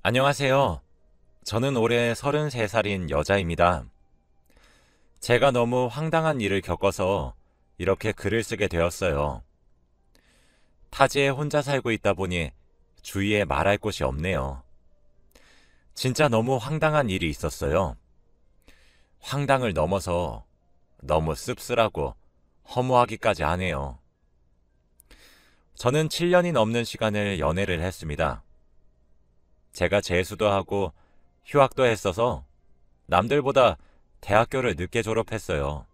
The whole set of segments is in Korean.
안녕하세요. 저는 올해 33살인 여자입니다. 제가 너무 황당한 일을 겪어서 이렇게 글을 쓰게 되었어요. 타지에 혼자 살고 있다 보니 주위에 말할 곳이 없네요. 진짜 너무 황당한 일이 있었어요. 황당을 넘어서 너무 씁쓸하고 허무하기까지 하네요. 저는 7년이 넘는 시간을 연애를 했습니다. 제가 재수도 하고 휴학도 했어서 남들보다 대학교를 늦게 졸업했어요.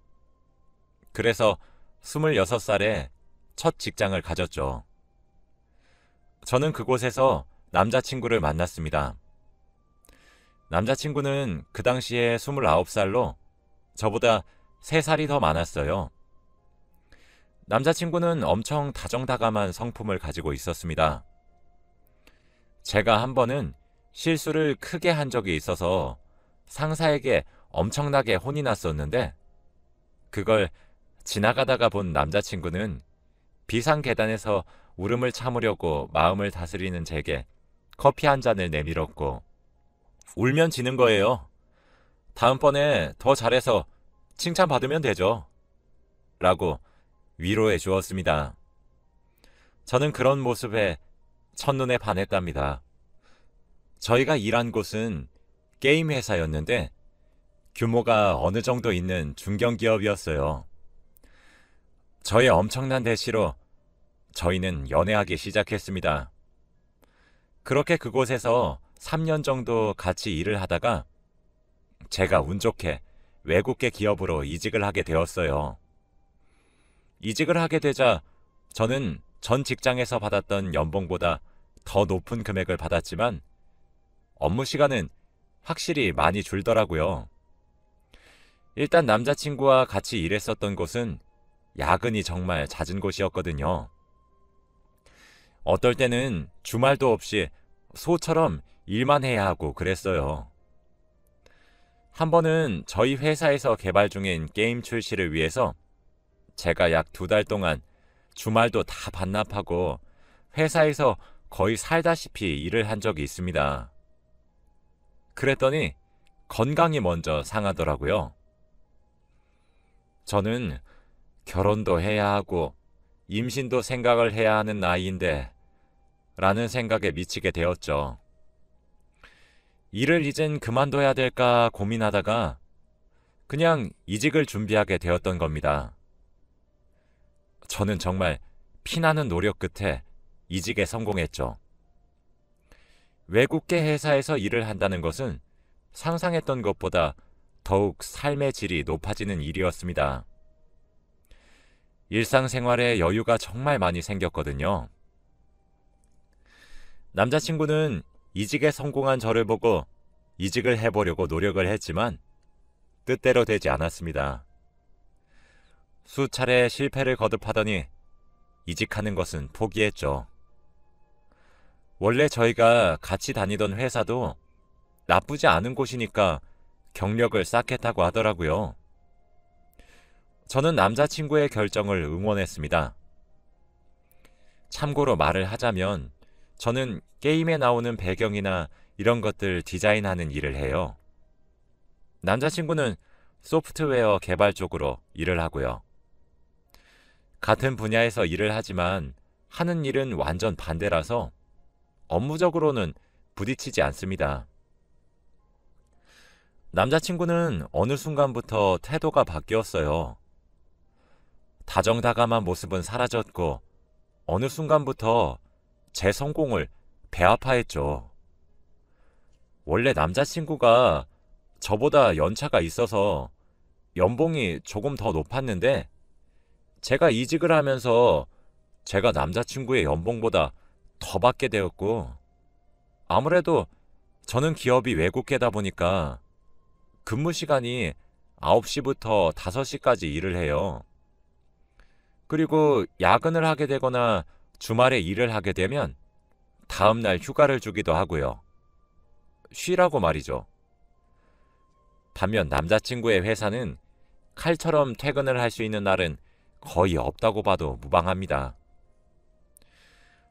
그래서 26살에 첫 직장을 가졌죠. 저는 그곳에서 남자친구를 만났습니다. 남자친구는 그 당시에 29살로 저보다 3살이 더 많았어요. 남자친구는 엄청 다정다감한 성품을 가지고 있었습니다. 제가 한 번은 실수를 크게 한 적이 있어서 상사에게 엄청나게 혼이 났었는데 그걸 지나가다가 본 남자친구는 비상 계단에서 울음을 참으려고 마음을 다스리는 제게 커피 한 잔을 내밀었고 울면 지는 거예요. 다음번에 더 잘해서 칭찬받으면 되죠. 라고 위로해 주었습니다. 저는 그런 모습에 첫눈에 반했답니다. 저희가 일한 곳은 게임 회사였는데 규모가 어느 정도 있는 중견기업이었어요. 저의 엄청난 대시로 저희는 연애하기 시작했습니다. 그렇게 그곳에서 3년 정도 같이 일을 하다가 제가 운 좋게 외국계 기업으로 이직을 하게 되었어요. 이직을 하게 되자 저는 전 직장에서 받았던 연봉보다 더 높은 금액을 받았지만 업무 시간은 확실히 많이 줄더라고요. 일단 남자친구와 같이 일했었던 곳은 야근이 정말 잦은 곳이었거든요. 어떨 때는 주말도 없이 소처럼 일만 해야 하고 그랬어요. 한 번은 저희 회사에서 개발 중인 게임 출시를 위해서 제가 약 2달 동안 주말도 다 반납하고 회사에서 거의 살다시피 일을 한 적이 있습니다. 그랬더니 건강이 먼저 상하더라고요. 저는 결혼도 해야 하고 임신도 생각을 해야 하는 나이인데 라는 생각에 미치게 되었죠. 일을 이젠 그만둬야 될까 고민하다가 그냥 이직을 준비하게 되었던 겁니다. 저는 정말 피나는 노력 끝에 이직에 성공했죠. 외국계 회사에서 일을 한다는 것은 상상했던 것보다 더욱 삶의 질이 높아지는 일이었습니다. 일상생활에 여유가 정말 많이 생겼거든요. 남자친구는 이직에 성공한 저를 보고 이직을 해보려고 노력을 했지만 뜻대로 되지 않았습니다. 수차례 실패를 거듭하더니 이직하는 것은 포기했죠. 원래 저희가 같이 다니던 회사도 나쁘지 않은 곳이니까 경력을 쌓겠다고 하더라고요. 저는 남자친구의 결정을 응원했습니다. 참고로 말을 하자면 저는 게임에 나오는 배경이나 이런 것들 디자인하는 일을 해요. 남자친구는 소프트웨어 개발 쪽으로 일을 하고요. 같은 분야에서 일을 하지만 하는 일은 완전 반대라서 업무적으로는 부딪히지 않습니다. 남자친구는 어느 순간부터 태도가 바뀌었어요. 다정다감한 모습은 사라졌고 어느 순간부터 제 성공을 배아파했죠. 원래 남자친구가 저보다 연차가 있어서 연봉이 조금 더 높았는데 제가 이직을 하면서 제가 남자친구의 연봉보다 더 받게 되었고 아무래도 저는 기업이 외국계다 보니까 근무 시간이 9시부터 5시까지 일을 해요. 그리고 야근을 하게 되거나 주말에 일을 하게 되면 다음날 휴가를 주기도 하고요. 쉬라고 말이죠. 반면 남자친구의 회사는 칼처럼 퇴근을 할 수 있는 날은 거의 없다고 봐도 무방합니다.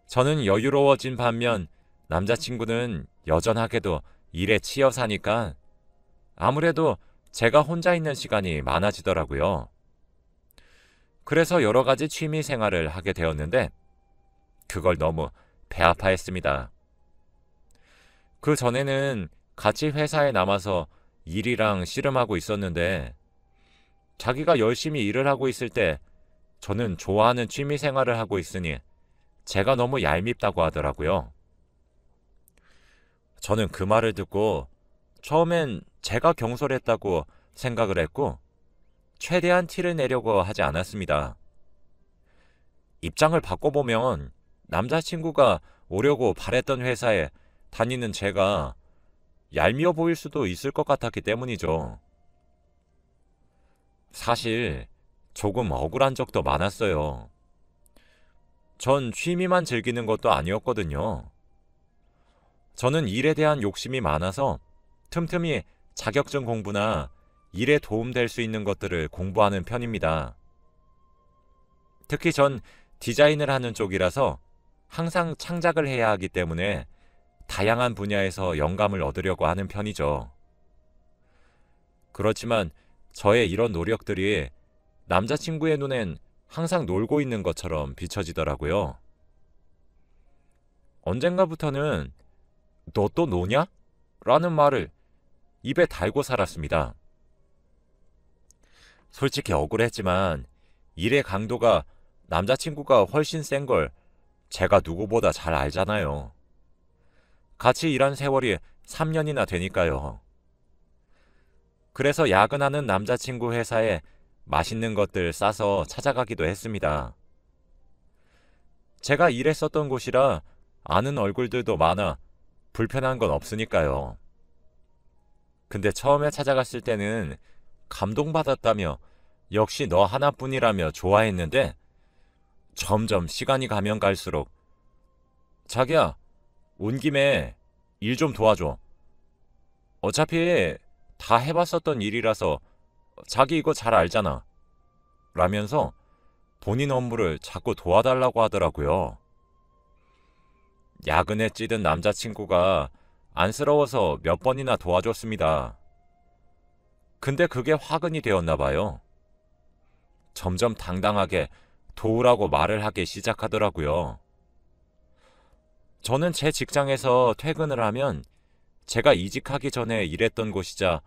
저는 여유로워진 반면 남자친구는 여전하게도 일에 치여 사니까 아무래도 제가 혼자 있는 시간이 많아지더라고요. 그래서 여러 가지 취미 생활을 하게 되었는데 그걸 너무 배 아파했습니다. 그 전에는 같이 회사에 남아서 일이랑 씨름하고 있었는데 자기가 열심히 일을 하고 있을 때 저는 좋아하는 취미 생활을 하고 있으니 제가 너무 얄밉다고 하더라고요. 저는 그 말을 듣고 처음엔 제가 경솔했다고 생각을 했고 최대한 티를 내려고 하지 않았습니다. 입장을 바꿔보면 남자친구가 오려고 바랬던 회사에 다니는 제가 얄미워 보일 수도 있을 것 같았기 때문이죠. 사실 조금 억울한 적도 많았어요. 전 취미만 즐기는 것도 아니었거든요. 저는 일에 대한 욕심이 많아서 틈틈이 자격증 공부나 일에 도움될 수 있는 것들을 공부하는 편입니다. 특히 전 디자인을 하는 쪽이라서 항상 창작을 해야 하기 때문에 다양한 분야에서 영감을 얻으려고 하는 편이죠. 그렇지만 저의 이런 노력들이 남자친구의 눈엔 항상 놀고 있는 것처럼 비춰지더라고요. 언젠가부터는 너 또 노냐? 라는 말을 입에 달고 살았습니다. 솔직히 억울했지만 일의 강도가 남자친구가 훨씬 센 걸 제가 누구보다 잘 알잖아요. 같이 일한 세월이 3년이나 되니까요. 그래서 야근하는 남자친구 회사에 맛있는 것들 싸서 찾아가기도 했습니다. 제가 일했었던 곳이라 아는 얼굴들도 많아 불편한 건 없으니까요. 근데 처음에 찾아갔을 때는 감동받았다며 역시 너 하나뿐이라며 좋아했는데 점점 시간이 가면 갈수록 자기야, 온 김에 일 좀 도와줘. 어차피 다 해봤었던 일이라서 자기 이거 잘 알잖아. 라면서 본인 업무를 자꾸 도와달라고 하더라고요. 야근에 찌든 남자친구가 안쓰러워서 몇 번이나 도와줬습니다. 근데 그게 화근이 되었나 봐요. 점점 당당하게 도우라고 말을 하기 시작하더라고요. 저는 제 직장에서 퇴근을 하면 제가 이직하기 전에 일했던 곳이자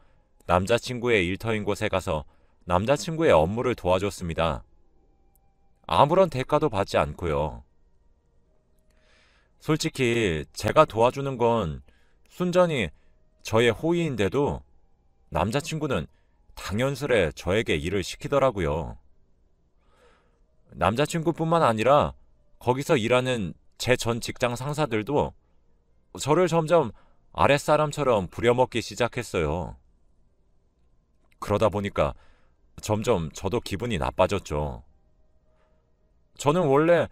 남자친구의 일터인 곳에 가서 남자친구의 업무를 도와줬습니다. 아무런 대가도 받지 않고요. 솔직히 제가 도와주는 건 순전히 저의 호의인데도 남자친구는 당연스레 저에게 일을 시키더라고요. 남자친구뿐만 아니라 거기서 일하는 제 전 직장 상사들도 저를 점점 아랫사람처럼 부려먹기 시작했어요. 그러다 보니까 점점 저도 기분이 나빠졌죠. 저는 원래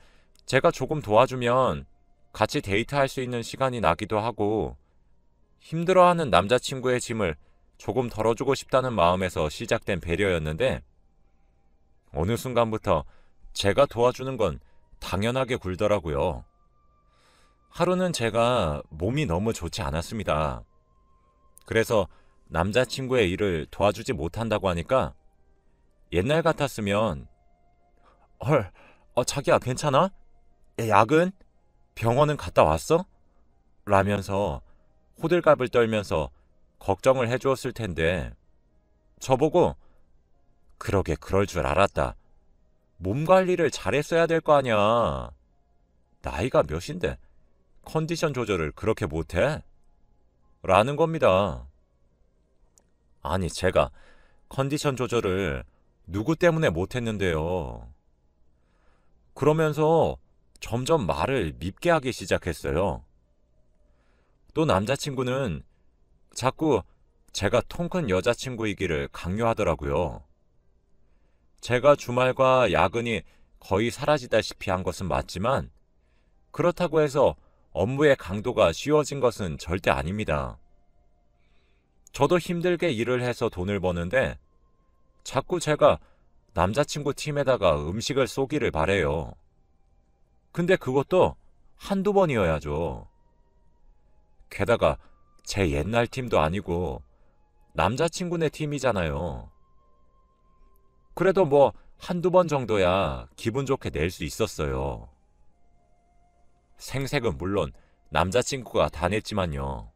제가 조금 도와주면 같이 데이트할 수 있는 시간이 나기도 하고 힘들어하는 남자친구의 짐을 조금 덜어주고 싶다는 마음에서 시작된 배려였는데 어느 순간부터 제가 도와주는 건 당연하게 굴더라고요. 하루는 제가 몸이 너무 좋지 않았습니다. 그래서 남자친구의 일을 도와주지 못한다고 하니까 옛날 같았으면 헐, 자기야 괜찮아? 야근? 병원은 갔다 왔어? 라면서 호들갑을 떨면서 걱정을 해주었을 텐데 저보고 그러게 그럴 줄 알았다. 몸 관리를 잘했어야 될 거 아니야. 나이가 몇인데 컨디션 조절을 그렇게 못해? 라는 겁니다. 아니 제가 컨디션 조절을 누구 때문에 못했는데요. 그러면서 점점 말을 밉게 하기 시작했어요. 또 남자친구는 자꾸 제가 통 큰 여자친구이기를 강요하더라고요. 제가 주말과 야근이 거의 사라지다시피 한 것은 맞지만 그렇다고 해서 업무의 강도가 쉬워진 것은 절대 아닙니다. 저도 힘들게 일을 해서 돈을 버는데 자꾸 제가 남자친구 팀에다가 음식을 쏘기를 바래요. 근데 그것도 한두 번이어야죠. 게다가 제 옛날 팀도 아니고 남자친구네 팀이잖아요. 그래도 뭐 한두 번 정도야 기분 좋게 낼 수 있었어요. 생색은 물론 남자친구가 다 냈지만요.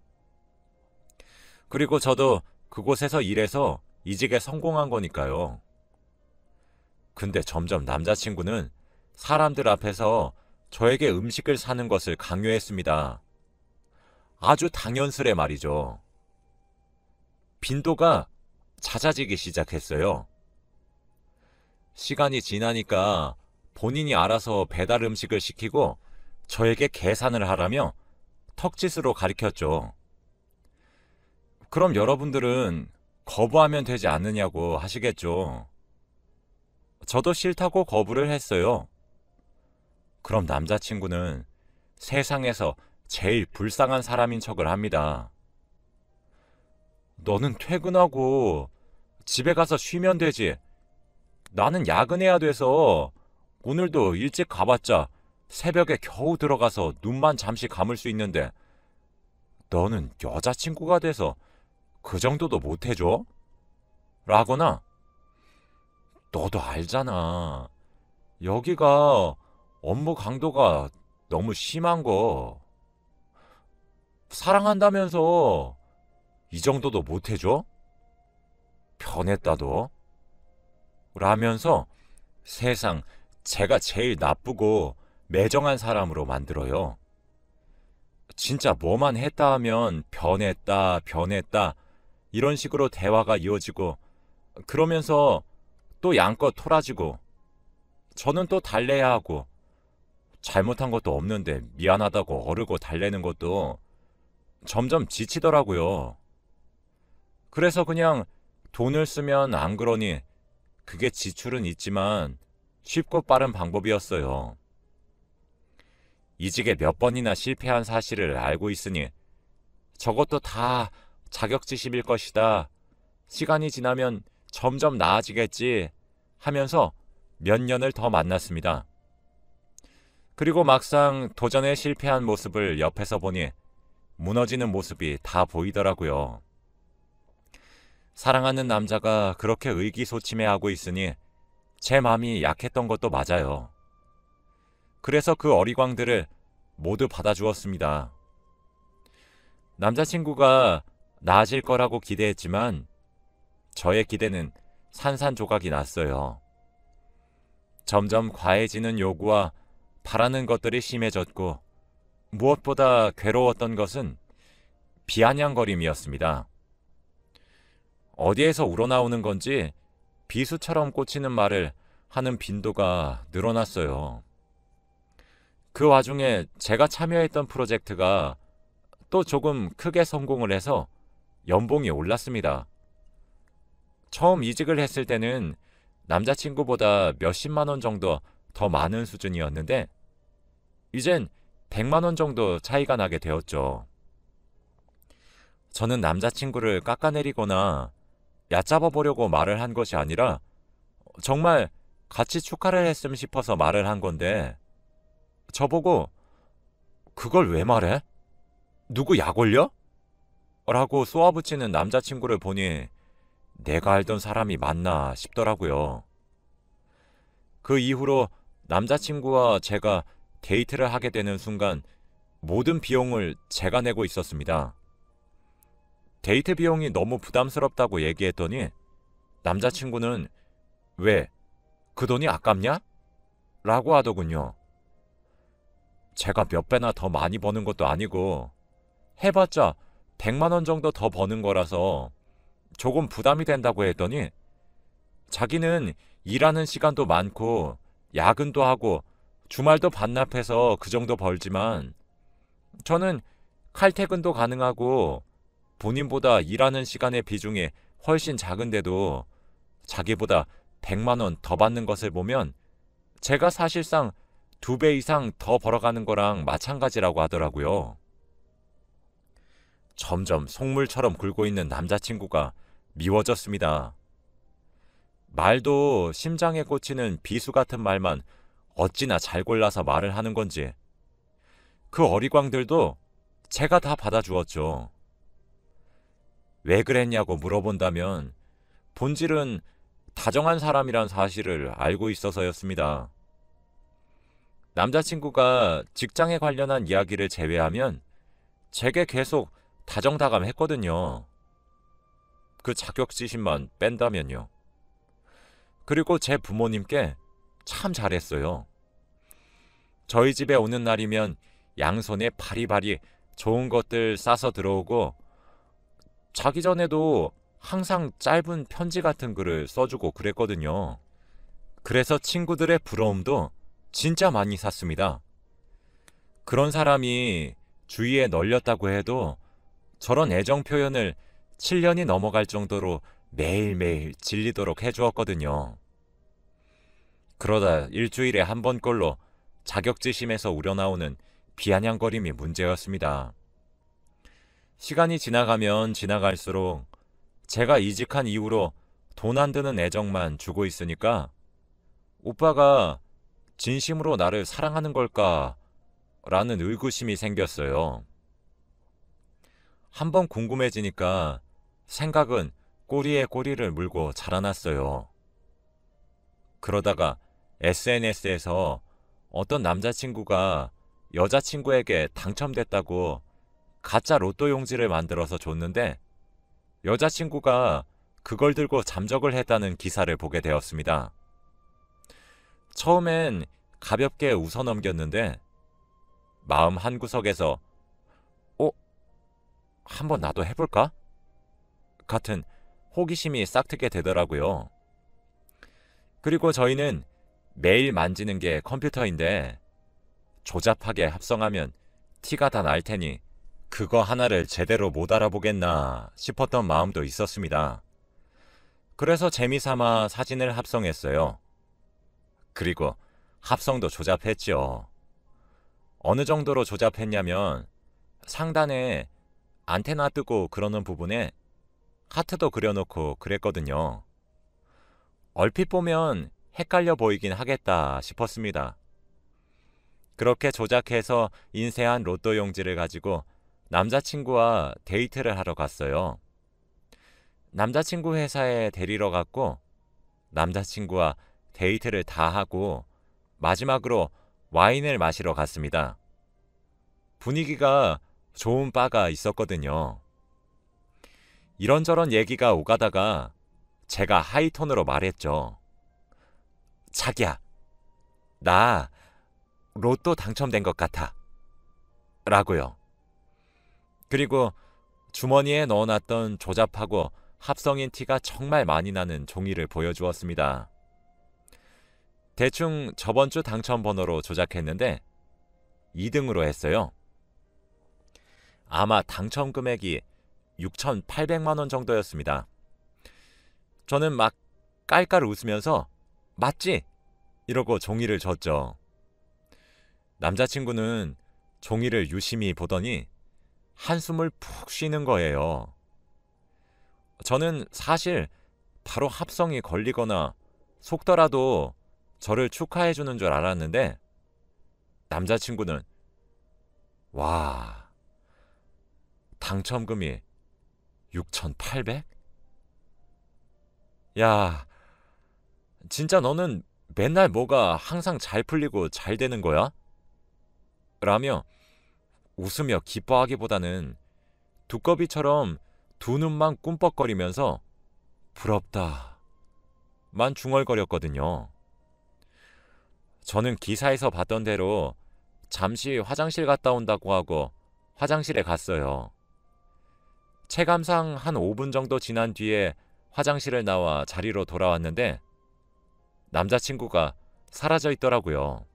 그리고 저도 그곳에서 일해서 이직에 성공한 거니까요. 근데 점점 남자친구는 사람들 앞에서 저에게 음식을 사는 것을 강요했습니다. 아주 당연스레 말이죠. 빈도가 잦아지기 시작했어요. 시간이 지나니까 본인이 알아서 배달 음식을 시키고 저에게 계산을 하라며 턱짓으로 가리켰죠. 그럼 여러분들은 거부하면 되지 않느냐고 하시겠죠. 저도 싫다고 거부를 했어요. 그럼 남자친구는 세상에서 제일 불쌍한 사람인 척을 합니다. 너는 퇴근하고 집에 가서 쉬면 되지. 나는 야근해야 돼서 오늘도 일찍 가봤자 새벽에 겨우 들어가서 눈만 잠시 감을 수 있는데 너는 여자친구가 돼서 그 정도도 못 해줘? 라거나 너도 알잖아. 여기가 업무 강도가 너무 심한 거. 사랑한다면서 이 정도도 못 해줘? 변했다 너. 라면서 세상 제가 제일 나쁘고 매정한 사람으로 만들어요. 진짜 뭐만 했다 하면 변했다, 변했다 이런 식으로 대화가 이어지고 그러면서 또 양껏 토라지고 저는 또 달래야 하고 잘못한 것도 없는데 미안하다고 어르고 달래는 것도 점점 지치더라고요. 그래서 그냥 돈을 쓰면 안 그러니 그게 지출은 있지만 쉽고 빠른 방법이었어요. 이직에 몇 번이나 실패한 사실을 알고 있으니 저것도 다 자격지심일 것이다. 시간이 지나면 점점 나아지겠지 하면서 몇 년을 더 만났습니다. 그리고 막상 도전에 실패한 모습을 옆에서 보니 무너지는 모습이 다 보이더라고요. 사랑하는 남자가 그렇게 의기소침해하고 있으니 제 마음이 약했던 것도 맞아요. 그래서 그 어리광들을 모두 받아주었습니다. 남자친구가 나아질 거라고 기대했지만 저의 기대는 산산조각이 났어요. 점점 과해지는 요구와 바라는 것들이 심해졌고 무엇보다 괴로웠던 것은 비아냥거림이었습니다. 어디에서 우러나오는 건지 비수처럼 꽂히는 말을 하는 빈도가 늘어났어요. 그 와중에 제가 참여했던 프로젝트가 또 조금 크게 성공을 해서 연봉이 올랐습니다. 처음 이직을 했을 때는 남자친구보다 몇십만 원 정도 더 많은 수준이었는데 이젠 100만 원 정도 차이가 나게 되었죠. 저는 남자친구를 깎아내리거나 얕잡아 보려고 말을 한 것이 아니라 정말 같이 축하를 했음 싶어서 말을 한 건데 저보고 그걸 왜 말해? 누구 약 올려? 라고 쏘아붙이는 남자친구를 보니 내가 알던 사람이 맞나 싶더라고요. 그 이후로 남자친구와 제가 데이트를 하게 되는 순간 모든 비용을 제가 내고 있었습니다. 데이트 비용이 너무 부담스럽다고 얘기했더니 남자친구는 왜? 그 돈이 아깝냐? 라고 하더군요. 제가 몇 배나 더 많이 버는 것도 아니고 해봤자 100만 원 정도 더 버는 거라서 조금 부담이 된다고 했더니 자기는 일하는 시간도 많고 야근도 하고 주말도 반납해서 그 정도 벌지만 저는 칼퇴근도 가능하고 본인보다 일하는 시간의 비중이 훨씬 작은데도 자기보다 100만 원 더 받는 것을 보면 제가 사실상 2배 이상 더 벌어가는 거랑 마찬가지라고 하더라고요. 점점 속물처럼 굴고 있는 남자친구가 미워졌습니다. 말도 심장에 꽂히는 비수 같은 말만 어찌나 잘 골라서 말을 하는 건지 그 어리광들도 제가 다 받아주었죠. 왜 그랬냐고 물어본다면 본질은 다정한 사람이란 사실을 알고 있어서였습니다. 남자친구가 직장에 관련한 이야기를 제외하면 제게 계속 다정다감했거든요. 그 자격지심만 뺀다면요. 그리고 제 부모님께 참 잘했어요. 저희 집에 오는 날이면 양손에 바리바리 좋은 것들 싸서 들어오고 자기 전에도 항상 짧은 편지 같은 글을 써주고 그랬거든요. 그래서 친구들의 부러움도 진짜 많이 샀습니다. 그런 사람이 주위에 널렸다고 해도 저런 애정 표현을 7년이 넘어갈 정도로 매일매일 질리도록 해주었거든요. 그러다 일주일에 한 번꼴로 자격지심에서 우러나오는 비아냥거림이 문제였습니다. 시간이 지나가면 지나갈수록 제가 이직한 이후로 돈 안 드는 애정만 주고 있으니까 오빠가 진심으로 나를 사랑하는 걸까? 라는 의구심이 생겼어요. 한번 궁금해지니까 생각은 꼬리에 꼬리를 물고 자라났어요. 그러다가 SNS에서 어떤 남자친구가 여자친구에게 당첨됐다고 가짜 로또 용지를 만들어서 줬는데 여자친구가 그걸 들고 잠적을 했다는 기사를 보게 되었습니다. 처음엔 가볍게 웃어 넘겼는데 마음 한구석에서 한번 나도 해볼까? 같은 호기심이 싹트게 되더라고요. 그리고 저희는 매일 만지는 게 컴퓨터인데 조잡하게 합성하면 티가 다 날 테니 그거 하나를 제대로 못 알아보겠나 싶었던 마음도 있었습니다. 그래서 재미삼아 사진을 합성했어요. 그리고 합성도 조잡했죠. 어느 정도로 조잡했냐면 상단에 안테나 뜨고 그러는 부분에 하트도 그려놓고 그랬거든요. 얼핏 보면 헷갈려 보이긴 하겠다 싶었습니다. 그렇게 조작해서 인쇄한 로또 용지를 가지고 남자친구와 데이트를 하러 갔어요. 남자친구 회사에 데리러 갔고 남자친구와 데이트를 다 하고 마지막으로 와인을 마시러 갔습니다. 분위기가 좋은 바가 있었거든요. 이런저런 얘기가 오가다가 제가 하이톤으로 말했죠. 자기야, 나 로또 당첨된 것 같아. 라고요. 그리고 주머니에 넣어놨던 조잡하고 합성인 티가 정말 많이 나는 종이를 보여주었습니다. 대충 저번 주 당첨 번호로 조작했는데 2등으로 했어요. 아마 당첨 금액이 6,800만 원 정도였습니다. 저는 막 깔깔 웃으면서 맞지? 이러고 종이를 줬죠. 남자친구는 종이를 유심히 보더니 한숨을 푹 쉬는 거예요. 저는 사실 바로 합성이 걸리거나 속더라도 저를 축하해 주는 줄 알았는데 남자친구는 와, 당첨금이 6,800? 야, 진짜 너는 맨날 뭐가 항상 잘 풀리고 잘 되는 거야? 라며 웃으며 기뻐하기보다는 두꺼비처럼 두 눈만 꿈뻑거리면서 부럽다 만 중얼거렸거든요. 저는 기사에서 봤던 대로 잠시 화장실 갔다 온다고 하고 화장실에 갔어요. 체감상 한 5분 정도 지난 뒤에 화장실을 나와 자리로 돌아왔는데 남자친구가 사라져 있더라고요.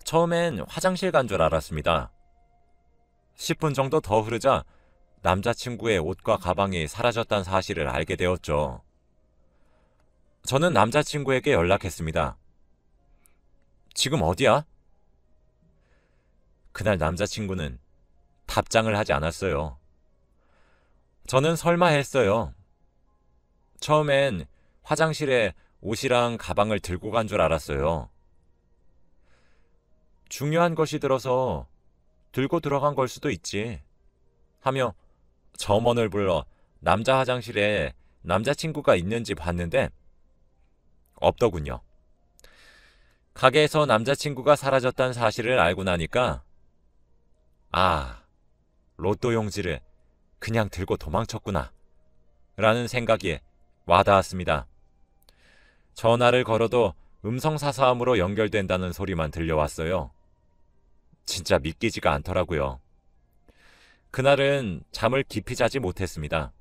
처음엔 화장실 간 줄 알았습니다. 10분 정도 더 흐르자 남자친구의 옷과 가방이 사라졌다는 사실을 알게 되었죠. 저는 남자친구에게 연락했습니다. 지금 어디야? 그날 남자친구는 답장을 하지 않았어요. 저는 설마 했어요. 처음엔 화장실에 옷이랑 가방을 들고 간 줄 알았어요. 중요한 것이 들어서 들고 들어간 걸 수도 있지. 하며 점원을 불러 남자 화장실에 남자친구가 있는지 봤는데 없더군요. 가게에서 남자친구가 사라졌다는 사실을 알고 나니까 아, 로또 용지를 그냥 들고 도망쳤구나 라는 생각이 와닿았습니다. 전화를 걸어도 음성사서함으로 연결된다는 소리만 들려왔어요. 진짜 믿기지가 않더라고요. 그날은 잠을 깊이 자지 못했습니다.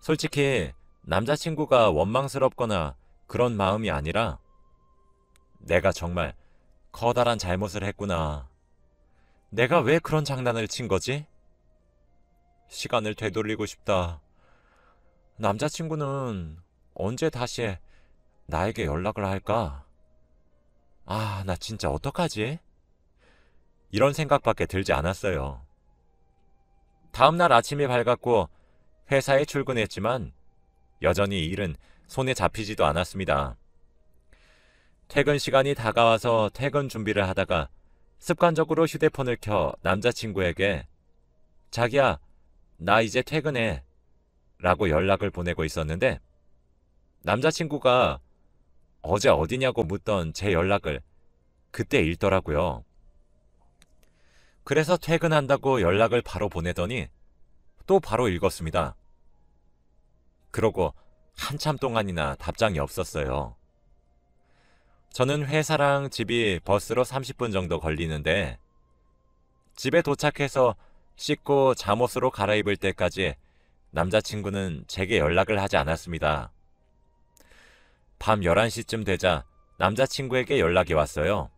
솔직히 남자친구가 원망스럽거나 그런 마음이 아니라 내가 정말 커다란 잘못을 했구나. 내가 왜 그런 장난을 친 거지? 시간을 되돌리고 싶다. 남자친구는 언제 다시 나에게 연락을 할까? 아, 나 진짜 어떡하지? 이런 생각밖에 들지 않았어요. 다음날 아침이 밝았고 회사에 출근했지만 여전히 일은 손에 잡히지도 않았습니다. 퇴근 시간이 다가와서 퇴근 준비를 하다가 습관적으로 휴대폰을 켜 남자친구에게 자기야, 나 이제 퇴근해 라고 연락을 보내고 있었는데 남자친구가 어제 어디냐고 묻던 제 연락을 그때 읽더라고요. 그래서 퇴근한다고 연락을 바로 보내더니 또 바로 읽었습니다. 그러고 한참 동안이나 답장이 없었어요. 저는 회사랑 집이 버스로 30분 정도 걸리는데 집에 도착해서 씻고 잠옷으로 갈아입을 때까지 남자친구는 제게 연락을 하지 않았습니다. 밤 11시쯤 되자 남자친구에게 연락이 왔어요.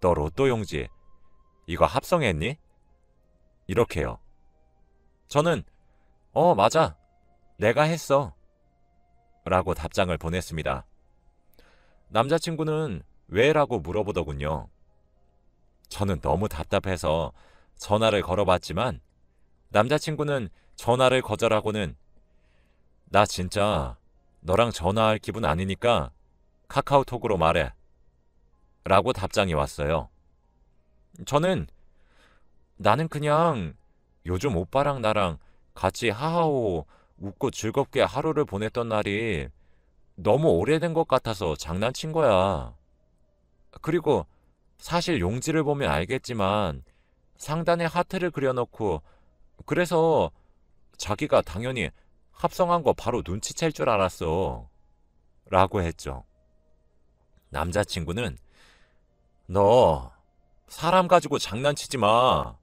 너 로또 용지 이거 합성했니? 이렇게요. 저는 맞아. 내가 했어. 라고 답장을 보냈습니다. 남자친구는 왜라고 물어보더군요. 저는 너무 답답해서 전화를 걸어봤지만 남자친구는 전화를 거절하고는 나 진짜 너랑 전화할 기분 아니니까 카카오톡으로 말해 라고 답장이 왔어요. 저는 나는 그냥 요즘 오빠랑 나랑 같이 하하호 웃고 즐겁게 하루를 보냈던 날이 너무 오래된 것 같아서 장난친 거야. 그리고 사실 용지를 보면 알겠지만 상단에 하트를 그려놓고 그래서 자기가 당연히 합성한 거 바로 눈치챌 줄 알았어. 라고 했죠. 남자친구는 너 사람 가지고 장난치지 마.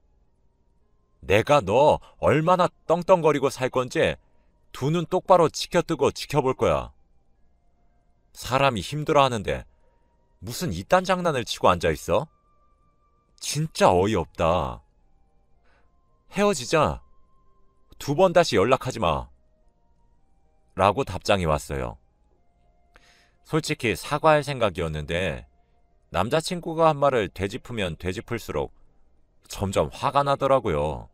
내가 너 얼마나 떵떵거리고 살 건지 두 눈 똑바로 치켜뜨고 지켜볼 거야. 사람이 힘들어하는데 무슨 이딴 장난을 치고 앉아있어? 진짜 어이없다. 헤어지자. 2번 다시 연락하지 마. 라고 답장이 왔어요. 솔직히 사과할 생각이었는데 남자친구가 한 말을 되짚으면 되짚을수록 점점 화가 나더라고요.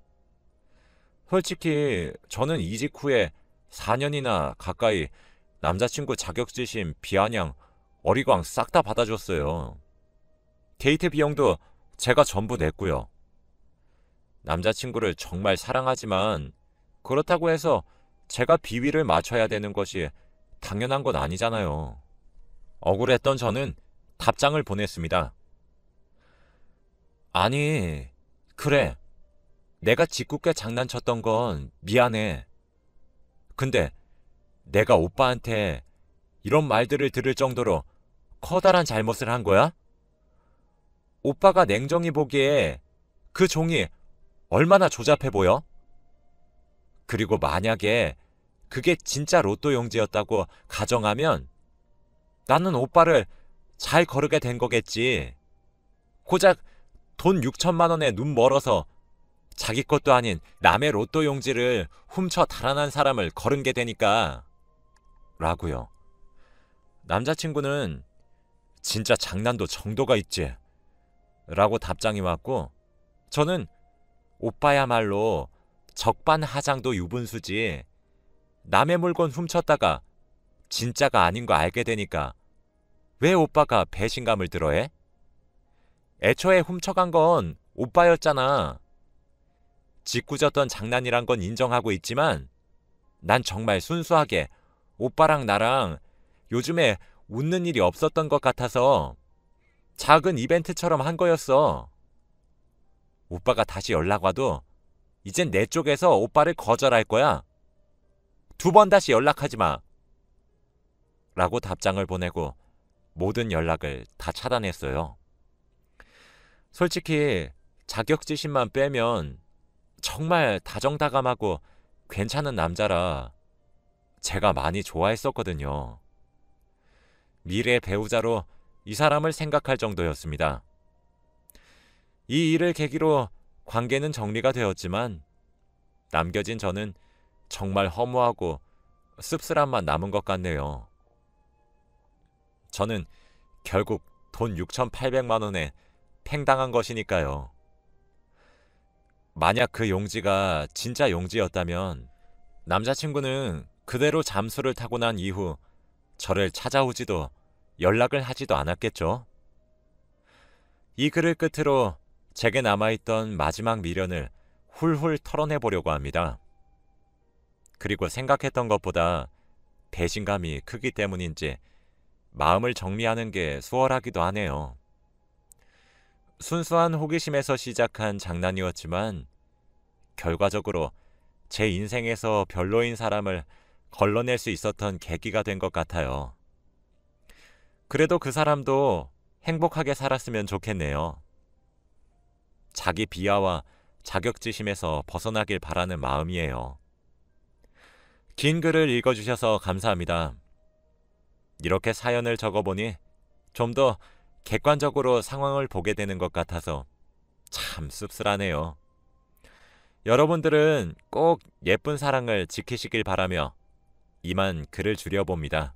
솔직히 저는 이직 후에 4년이나 가까이 남자친구 자격지심, 비아냥, 어리광 싹 다 받아줬어요. 데이트 비용도 제가 전부 냈고요. 남자친구를 정말 사랑하지만 그렇다고 해서 제가 비위를 맞춰야 되는 것이 당연한 건 아니잖아요. 억울했던 저는 답장을 보냈습니다. 아니, 그래. 내가 짓궂게 장난쳤던 건 미안해. 근데 내가 오빠한테 이런 말들을 들을 정도로 커다란 잘못을 한 거야? 오빠가 냉정히 보기에 그 종이 얼마나 조잡해 보여? 그리고 만약에 그게 진짜 로또 용지였다고 가정하면 나는 오빠를 잘 거르게 된 거겠지. 고작 돈 6천만 원에 눈 멀어서 자기 것도 아닌 남의 로또 용지를 훔쳐 달아난 사람을 거른 게 되니까. 라고요. 남자친구는 진짜 장난도 정도가 있지. 라고 답장이 왔고 저는 오빠야말로 적반하장도 유분수지. 남의 물건 훔쳤다가 진짜가 아닌 거 알게 되니까 왜 오빠가 배신감을 들어해? 애초에 훔쳐간 건 오빠였잖아. 짓궂었던 장난이란 건 인정하고 있지만 난 정말 순수하게 오빠랑 나랑 요즘에 웃는 일이 없었던 것 같아서 작은 이벤트처럼 한 거였어. 오빠가 다시 연락 와도 이젠 내 쪽에서 오빠를 거절할 거야. 2번 다시 연락하지 마. 라고 답장을 보내고 모든 연락을 다 차단했어요. 솔직히 자격지심만 빼면 정말 다정다감하고 괜찮은 남자라 제가 많이 좋아했었거든요. 미래 배우자로 이 사람을 생각할 정도였습니다. 이 일을 계기로 관계는 정리가 되었지만 남겨진 저는 정말 허무하고 씁쓸함만 남은 것 같네요. 저는 결국 돈 6,800만 원에 팽당한 것이니까요. 만약 그 용지가 진짜 용지였다면 남자친구는 그대로 잠수를 타고 난 이후 저를 찾아오지도 연락을 하지도 않았겠죠. 이 글을 끝으로 제게 남아있던 마지막 미련을 훌훌 털어내보려고 합니다. 그리고 생각했던 것보다 배신감이 크기 때문인지 마음을 정리하는 게 수월하기도 하네요. 순수한 호기심에서 시작한 장난이었지만 결과적으로 제 인생에서 별로인 사람을 걸러낼 수 있었던 계기가 된 것 같아요. 그래도 그 사람도 행복하게 살았으면 좋겠네요. 자기 비하와 자격지심에서 벗어나길 바라는 마음이에요. 긴 글을 읽어주셔서 감사합니다. 이렇게 사연을 적어보니 좀 더 객관적으로 상황을 보게 되는 것 같아서 참 씁쓸하네요. 여러분들은 꼭 예쁜 사랑을 지키시길 바라며 이만 글을 줄여봅니다.